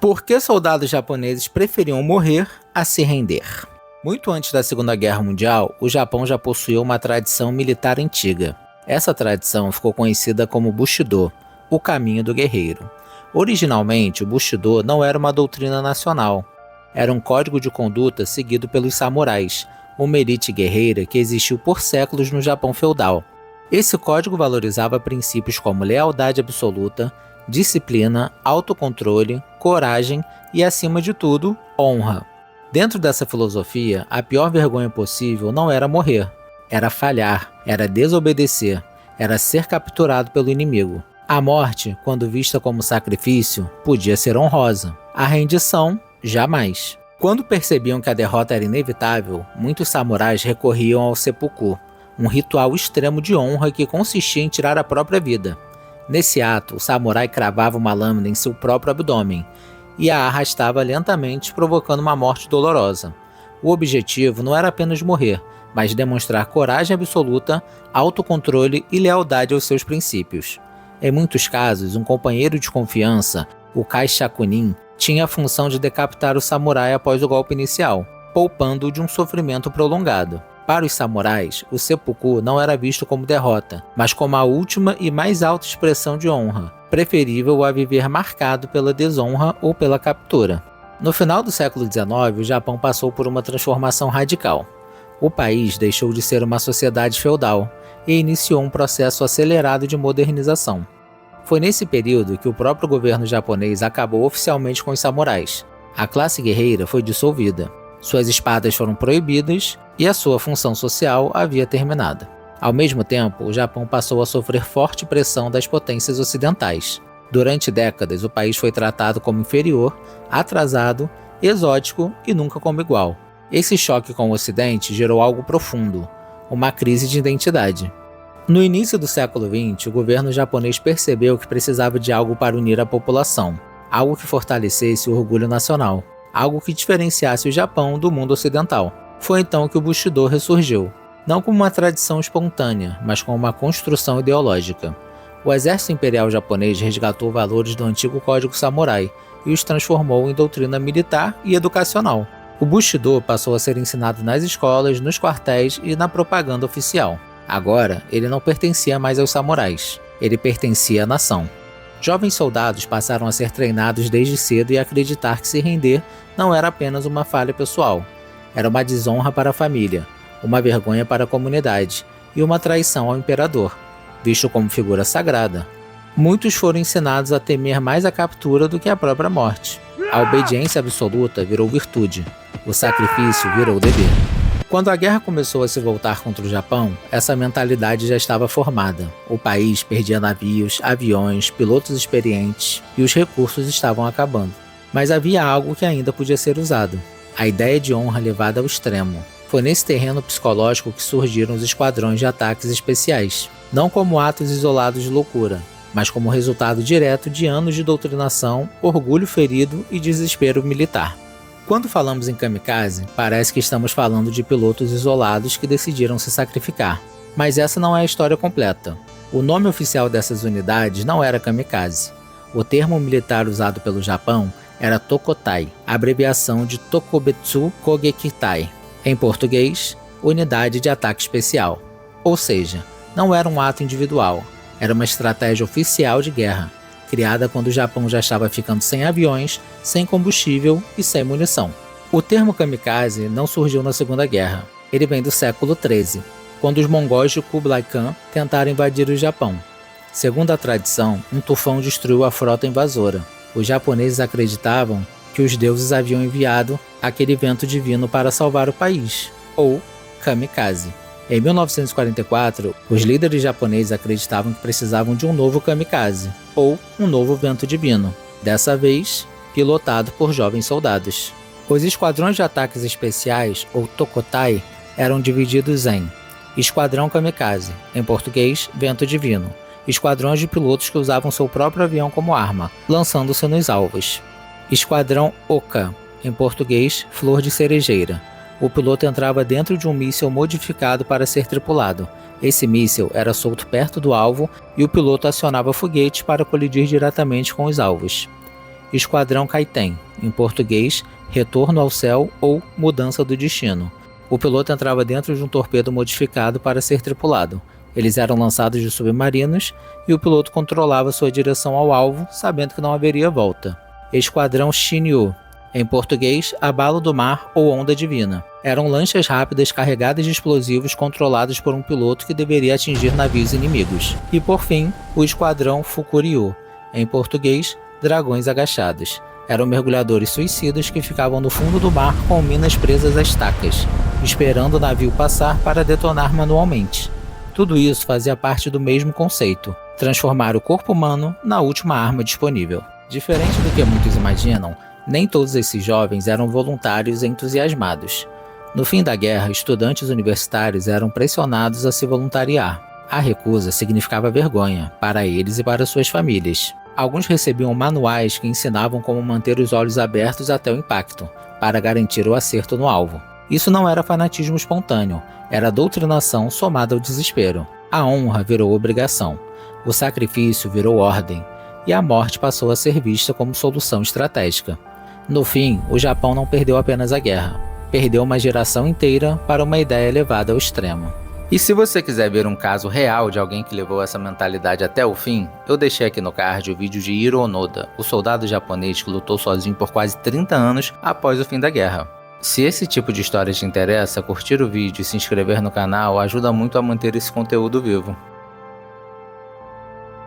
Por que soldados japoneses preferiam morrer a se render? Muito antes da Segunda Guerra Mundial, o Japão já possuía uma tradição militar antiga. Essa tradição ficou conhecida como Bushido, o caminho do guerreiro. Originalmente, o Bushido não era uma doutrina nacional. Era um código de conduta seguido pelos samurais, uma elite guerreira que existiu por séculos no Japão feudal. Esse código valorizava princípios como lealdade absoluta, disciplina, autocontrole, coragem e, acima de tudo, honra. Dentro dessa filosofia, a pior vergonha possível não era morrer, era falhar, era desobedecer, era ser capturado pelo inimigo. A morte, quando vista como sacrifício, podia ser honrosa. A rendição, jamais. Quando percebiam que a derrota era inevitável, muitos samurais recorriam ao seppuku, um ritual extremo de honra que consistia em tirar a própria vida. Nesse ato, o samurai cravava uma lâmina em seu próprio abdômen e a arrastava lentamente, provocando uma morte dolorosa. O objetivo não era apenas morrer, mas demonstrar coragem absoluta, autocontrole e lealdade aos seus princípios. Em muitos casos, um companheiro de confiança, o Kai Shakunin, tinha a função de decapitar o samurai após o golpe inicial, poupando-o de um sofrimento prolongado. Para os samurais, o seppuku não era visto como derrota, mas como a última e mais alta expressão de honra, preferível a viver marcado pela desonra ou pela captura. No final do século XIX, o Japão passou por uma transformação radical. O país deixou de ser uma sociedade feudal e iniciou um processo acelerado de modernização. Foi nesse período que o próprio governo japonês acabou oficialmente com os samurais. A classe guerreira foi dissolvida. Suas espadas foram proibidas e a sua função social havia terminado. Ao mesmo tempo, o Japão passou a sofrer forte pressão das potências ocidentais. Durante décadas, o país foi tratado como inferior, atrasado, exótico e nunca como igual. Esse choque com o Ocidente gerou algo profundo, uma crise de identidade. No início do século XX, o governo japonês percebeu que precisava de algo para unir a população, algo que fortalecesse o orgulho nacional, algo que diferenciasse o Japão do mundo ocidental. Foi então que o Bushido ressurgiu, não como uma tradição espontânea, mas como uma construção ideológica. O exército imperial japonês resgatou valores do antigo código samurai e os transformou em doutrina militar e educacional. O Bushido passou a ser ensinado nas escolas, nos quartéis e na propaganda oficial. Agora, ele não pertencia mais aos samurais, ele pertencia à nação. Jovens soldados passaram a ser treinados desde cedo e a acreditar que se render não era apenas uma falha pessoal. Era uma desonra para a família, uma vergonha para a comunidade e uma traição ao imperador, visto como figura sagrada. Muitos foram ensinados a temer mais a captura do que a própria morte. A obediência absoluta virou virtude, o sacrifício virou dever. Quando a guerra começou a se voltar contra o Japão, essa mentalidade já estava formada. O país perdia navios, aviões, pilotos experientes e os recursos estavam acabando. Mas havia algo que ainda podia ser usado: a ideia de honra levada ao extremo. Foi nesse terreno psicológico que surgiram os esquadrões de ataques especiais, não como atos isolados de loucura, mas como resultado direto de anos de doutrinação, orgulho ferido e desespero militar. Quando falamos em kamikaze, parece que estamos falando de pilotos isolados que decidiram se sacrificar. Mas essa não é a história completa. O nome oficial dessas unidades não era kamikaze. O termo militar usado pelo Japão era Tokotai, abreviação de Tokubetsu Kogekitai. Em português, Unidade de Ataque Especial. Ou seja, não era um ato individual, era uma estratégia oficial de guerra, criada quando o Japão já estava ficando sem aviões, sem combustível e sem munição. O termo kamikaze não surgiu na Segunda Guerra. Ele vem do século XIII, quando os mongóis de Kublai Khan tentaram invadir o Japão. Segundo a tradição, um tufão destruiu a frota invasora. Os japoneses acreditavam que os deuses haviam enviado aquele vento divino para salvar o país, ou kamikaze. Em 1944, os líderes japoneses acreditavam que precisavam de um novo kamikaze, ou um novo vento divino, dessa vez pilotado por jovens soldados. Os esquadrões de ataques especiais, ou Tokotai, eram divididos em Esquadrão Kamikaze, em português, Vento Divino, esquadrões de pilotos que usavam seu próprio avião como arma, lançando-se nos alvos. Esquadrão Oka, em português, Flor de Cerejeira. O piloto entrava dentro de um míssil modificado para ser tripulado. Esse míssil era solto perto do alvo e o piloto acionava foguetes para colidir diretamente com os alvos. Esquadrão Kaiten, em português, Retorno ao Céu ou Mudança do Destino. O piloto entrava dentro de um torpedo modificado para ser tripulado. Eles eram lançados de submarinos e o piloto controlava sua direção ao alvo, sabendo que não haveria volta. Esquadrão Shinyu, em português, Abalo do Mar ou Onda Divina. Eram lanchas rápidas carregadas de explosivos controlados por um piloto que deveria atingir navios inimigos. E por fim, o Esquadrão Fukuryu, em português, Dragões Agachados. Eram mergulhadores suicidas que ficavam no fundo do mar com minas presas a estacas, esperando o navio passar para detonar manualmente. Tudo isso fazia parte do mesmo conceito: transformar o corpo humano na última arma disponível. Diferente do que muitos imaginam, nem todos esses jovens eram voluntários entusiasmados. No fim da guerra, estudantes universitários eram pressionados a se voluntariar. A recusa significava vergonha, para eles e para suas famílias. Alguns recebiam manuais que ensinavam como manter os olhos abertos até o impacto, para garantir o acerto no alvo. Isso não era fanatismo espontâneo, era doutrinação somada ao desespero. A honra virou obrigação, o sacrifício virou ordem, e a morte passou a ser vista como solução estratégica. No fim, o Japão não perdeu apenas a guerra, perdeu uma geração inteira para uma ideia levada ao extremo. E se você quiser ver um caso real de alguém que levou essa mentalidade até o fim, eu deixei aqui no card o vídeo de Hiro Onoda, o soldado japonês que lutou sozinho por quase 30 anos após o fim da guerra. Se esse tipo de história te interessa, curtir o vídeo e se inscrever no canal ajuda muito a manter esse conteúdo vivo.